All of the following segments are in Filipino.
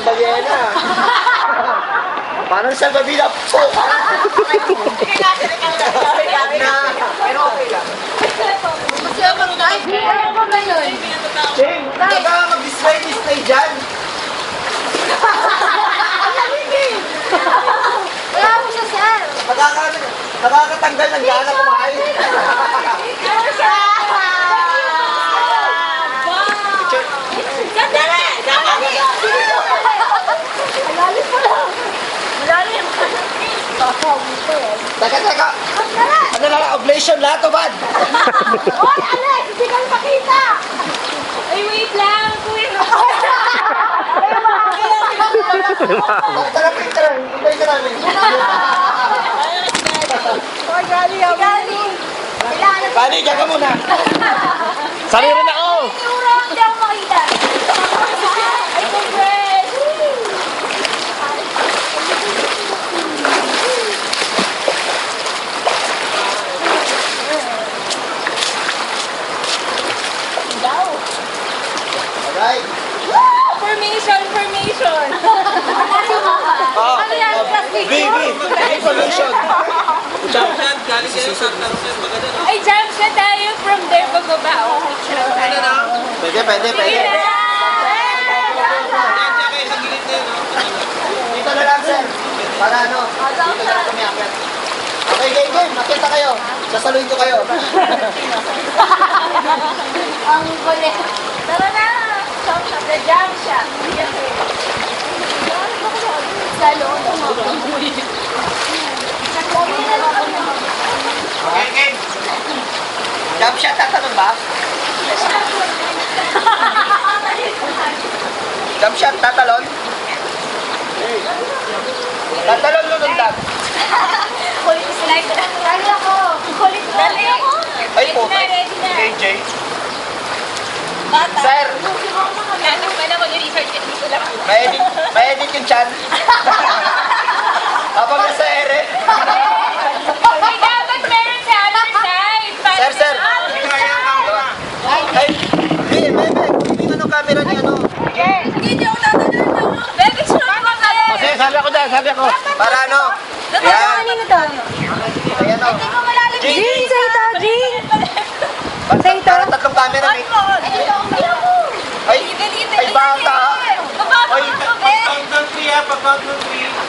Parang balyena. Parang salbabida po. Pero okay lang. Ching, huwag ka mag-display dyan. Wala mo siya, sir. Nakakatanggal ng gana kumain. Malalim pa lang. Malalim. Teka. Ano lang, oblation lahat o bad? Oy, Alex, hindi ka makita. Ay, wait lang, kuya. Tara, picture. Hintay ka namin. Oy, galing. Bali, dyan ka muna. Sali rin ako. Hindi ako makita. Ay, congrats. Alright. Formation. Oh, Ano yan? information. Ay, jump siya tayo from there bababa. Pwede. Dito na lang, sir. Para ano, dito na lang kami akit. Okay, game. Makita kayo. Sasaluhin ko kayo. Ang kulit. Tara na. The jump shot. Lalo. Okay, game. Jump shot, tatanong ba? Jump shot, tatalon? Tatalon, lunundag. Kulit slide. Lalo ako. Kulit dali. Ay, po. Ready na. KJ. Bata. Sir. Ano ba na ko yung research dito lang. May-edit yung chan. Habang nasa ere. Ay, dapat meron sa other side. Sir. Ay, hindi ano camera ni ano. Hindi ako tatanong. Baby, sure ko kayo. Sabi ako. Para ano? Yan. Kanino to? Ayan o. Hindi ko malalim. Jing, say ito, Jing. Para tatlong camera ni. Ay, bata. Ay,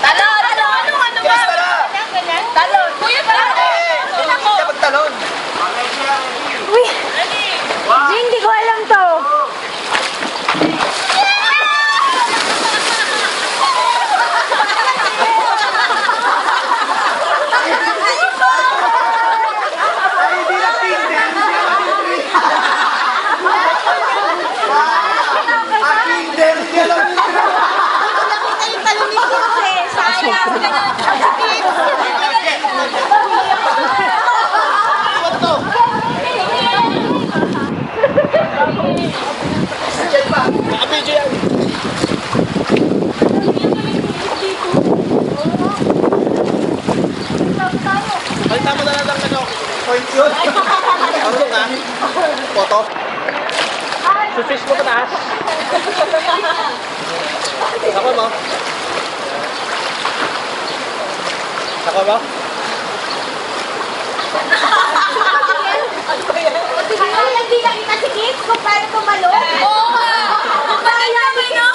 Talon. Ano ba? yes, tara. Talon. Kuya, parang Hindi siya magtalon. Uy, Jing, di ko alam to. Ay, hindi na tindi. Kinder, hindi alam niyo. Nakita yung talon ni Jose. Sayang. Iwan to. Diyan pa. Naka-video yan. Ay, tama na lang ano. Point yun. Marunong ha? Photo. Susis mo ka taas. Ako mo. Ako mo? Ay, hindi nakita si Kate kung paano tumalon. Oo nga. Bakit namin, no?